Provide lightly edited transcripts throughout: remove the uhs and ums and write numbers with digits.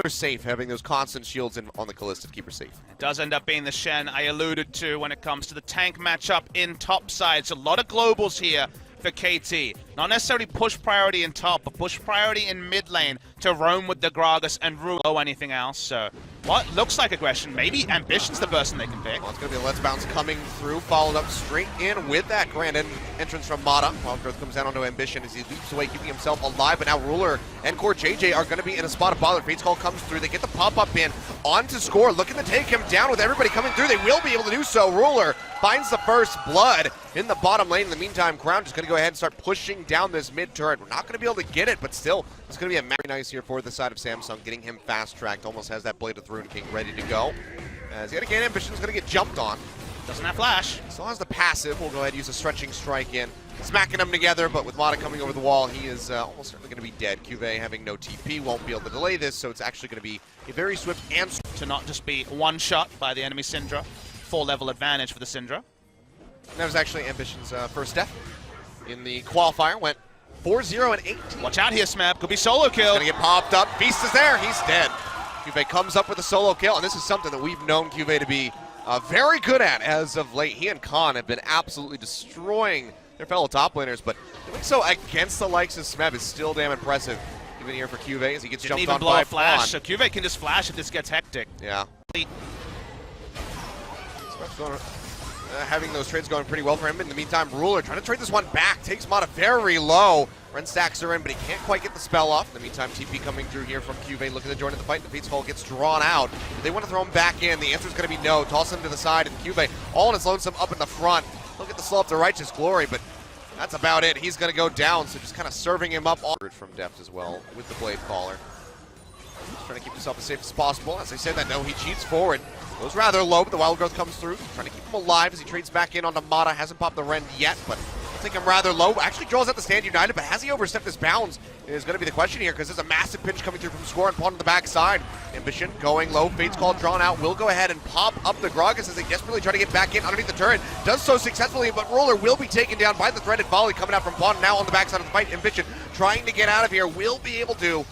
They're safe, having those constant shields on the Kalista to keep her safe. It does end up being the Shen I alluded to when it comes to the tank matchup in top sides. A lot of globals here for KT. Not necessarily push priority in top, but push priority in mid lane to roam with the Gragas and rule anything else. So what looks like aggression, maybe Ambition's the person they can pick. Well, it's going to be a Let's Bounce coming through, followed up straight in with that grand entrance from Mata. Wild Growth comes down onto Ambition as he leaps away, keeping himself alive, but now Ruler and Core JJ are going to be in a spot of bother. Fate's Call comes through, they get the pop-up in, on to score, looking to take him down with everybody coming through. They will be able to do so. Ruler finds the first blood in the bottom lane. In the meantime, Crown just going to go ahead and start pushing down this mid turret. We're not going to be able to get it, but still, it's going to be a very nice here for the side of Samsung, getting him fast-tracked. Almost has that Blade of the Rune King ready to go. As yet again, Ambition's going to get jumped on. Doesn't have flash. Still has the passive. We'll go ahead and use a stretching strike in. Smacking them together, but with Mata coming over the wall, he is almost certainly going to be dead. Cuvée having no TP won't be able to delay this, so it's actually going to be a very swift answer. To not just be one shot by the enemy Syndra. 4-level advantage for the Syndra. And that was actually Ambition's first death in the qualifier. Went 4-0 and 18. Watch out here, Smeb. Could be solo kill. He's gonna get popped up. Feast is there. He's dead. Cuvée comes up with a solo kill, and this is something that we've known Cuvée to be very good at as of late. He and Khan have been absolutely destroying their fellow top laners, but doing so against the likes of Smeb is still damn impressive. Even here for Cuvée as he gets jumped on blow by a flash, Pawn. so Cuvée can just flash if this gets hectic. Yeah. Having those trades going pretty well for him. In the meantime, Ruler trying to trade this one back. Takes Mata very low. Ren stacks her in, but he can't quite get the spell off. In the meantime, TP coming through here from Cuvée, looking to join in the fight. The Fate's Call gets drawn out. They want to throw him back in. The answer is going to be no. Toss him to the side, and Cuvée all on his lonesome up in the front. He'll get the slow up to Righteous Glory, but that's about it. He's going to go down, so just kind of serving him up from depth as well with the Blade Caller. Just trying to keep himself as safe as possible. As I said that, no, he cheats forward. Goes rather low, but the Wild Growth comes through. Trying to keep him alive as he trades back in onto Mata. Hasn't popped the Ren yet, but I think him rather low. Actually draws out the Stand United, but has he overstepped his bounds is going to be the question here, because there's a massive pinch coming through from Score and Pawn on the backside. Ambition going low. Fate's Call drawn out. Will go ahead and pop up the Gragas as they desperately try to get back in underneath the turret. Does so successfully, but Ruler will be taken down by the threaded volley coming out from Pawn. Now on the backside of the fight, Ambition trying to get out of here. Will be able to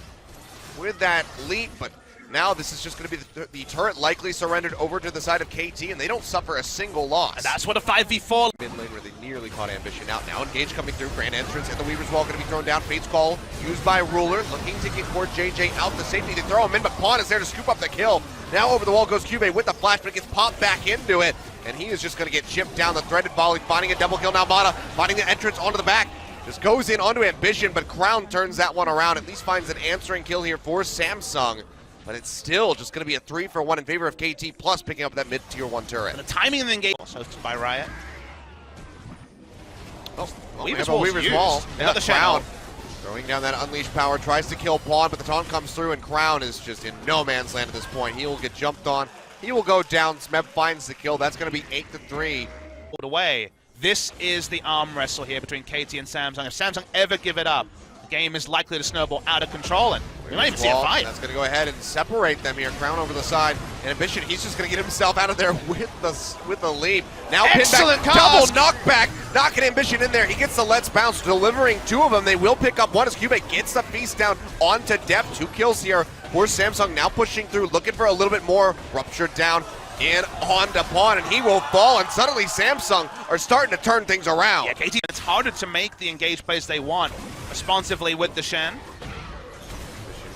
with that leap, but now this is just going to be the turret likely surrendered over to the side of KT, and they don't suffer a single loss. And that's what a 5v4. Mid lane where they nearly caught Ambition out. Now Engage coming through, grand entrance, and the Weaver's Wall going to be thrown down. Fate's Call used by Ruler, looking to get Core JJ out to safety. They throw him in, but Pawn is there to scoop up the kill. Now over the wall goes Cuvée with the flash, but it gets popped back into it, and he is just going to get chipped down. The threaded volley, finding a double kill. Now Mata finding the entrance onto the back. Just goes in onto Ambition, but Crown turns that one around. At least finds an answering kill here for Samsung. But it's still just going to be a 3-for-1 in favor of KT, plus picking up that mid-tier 1 turret. And the timing of the engagement also by Riot. Oh, Weaver's Wall. Yeah, the Crown throwing down that Unleashed power, tries to kill Pawn, but the taunt comes through, and Crown is just in no man's land at this point. He will get jumped on. He will go down. Smeb finds the kill. That's going to be 8-3. Away. This is the arm wrestle here between KT and Samsung. If Samsung ever give it up, the game is likely to snowball out of control, and we might even see a fight. That's going to go ahead and separate them here. Crown over the side, and Ambition, he's just going to get himself out of there with the leap. Now excellent pinback, double knockback, knocking Ambition in there. He gets the Let's Bounce, delivering 2 of them. They will pick up one as Cuvée gets the Feast down onto depth. 2 kills here for Samsung, now pushing through, looking for a little bit more. Ruptured down in onto Pawn, and he will fall, and suddenly Samsung are starting to turn things around. Yeah, KT, it's harder to make the engage plays they want responsively with the Shen.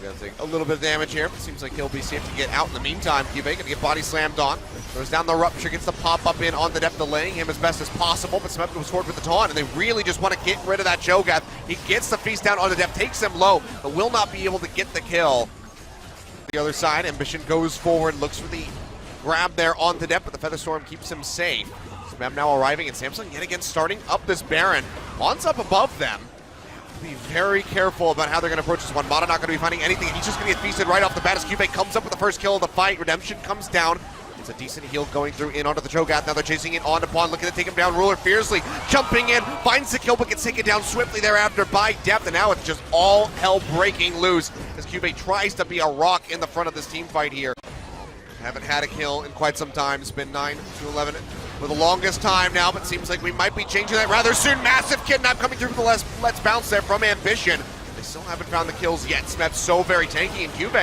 Gonna take a little bit of damage here, but seems like he'll be safe to get out in the meantime. Cuvée gonna get body slammed on. Throws down the Rupture, gets the pop up in on the depth, delaying him as best as possible, but Smeb goes forward with the taunt, and they really just want to get rid of that Cho'Gath. He gets the Feast down on the depth, takes him low, but will not be able to get the kill. The other side, Ambition goes forward, looks for the grab there on the depth, but the Featherstorm keeps him safe. Smeb now arriving, and Samsung yet again starting up this Baron. Pawn's up above them. Be very careful about how they're going to approach this one. Mata not going to be finding anything. He's just going to get feasted right off the bat as Cuvée comes up with the first kill of the fight. Redemption comes down. It's a decent heal going through in onto the Cho'Gath. Now they're chasing it onto Pawn, looking to take him down. Ruler fiercely jumping in, finds the kill, but gets taken down swiftly thereafter by depth. And now it's just all hell breaking loose as Cuvée tries to be a rock in the front of this team fight here. Haven't had a kill in quite some time. It's been 9-11 for the longest time now, but seems like we might be changing that rather soon. Massive kidnap coming through for the Let's Bounce there from Ambition. They still haven't found the kills yet. Smeth's so very tanky, and Cube,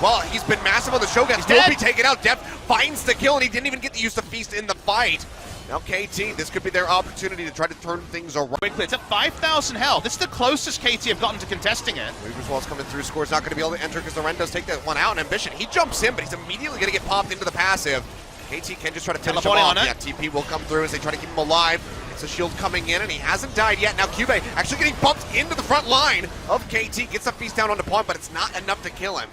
well, he's been massive on the Shogun. He's Will dead. be taken out. Deft finds the kill, and he didn't even get to use the feast in the fight. Now KT, this could be their opportunity to try to turn things around. Quickly, it's at 5,000 health. This is the closest KT have gotten to contesting it. Weaver's Wall's coming through. Score's not going to be able to enter because the Ren does take that one out. And Ambition, he jumps in, but he's immediately going to get popped into the passive. KT can just try to finish him off. Yeah, TP will come through as they try to keep him alive. It's a shield coming in, and he hasn't died yet. Now Cube actually getting bumped into the front line of KT. Gets the feast down onto Pawn, but it's not enough to kill him.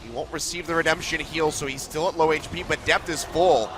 He won't receive the redemption heal, so he's still at low HP, but depth is full.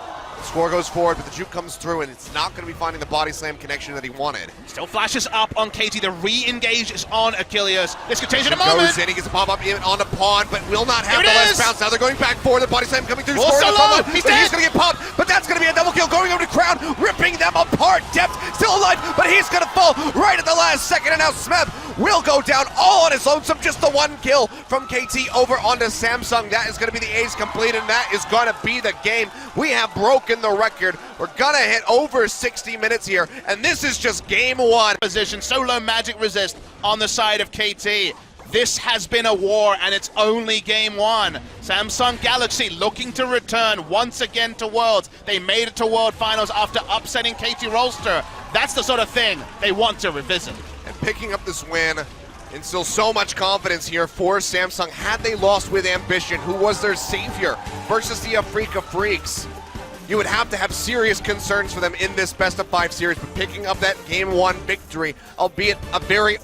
Score goes forward, but the juke comes through, and it's not going to be finding the body slam connection that he wanted. Still flashes up on KT. The re-engage is on Achilles. This could change in a moment. Goes in, he gets a pop-up in onto Pawn, but will not have the last bounce. Now they're going back forward. The body slam coming through. Score Score low. He's dead. He's going to get popped, but that's going to be a double kill going over to Crown, ripping them apart. Depth still alive, but he's going to fall right at the last second, and now Smeb will go down all on his lonesome. Just the one kill from KT over onto Samsung. That is going to be the ace complete, and that is going to be the game. We have broken the record. We're gonna hit over 60 minutes here, and this is just game one. Position, solo magic resist on the side of KT. This has been a war, and it's only game one. Samsung Galaxy looking to return once again to Worlds. They made it to World Finals after upsetting KT Rolster. That's the sort of thing they want to revisit. And picking up this win instills so much confidence here for Samsung. Had they lost with Ambition, who was their savior, versus the Afrika Freaks, you would have to have serious concerns for them in this best-of-5 series. But picking up that game one victory, albeit a very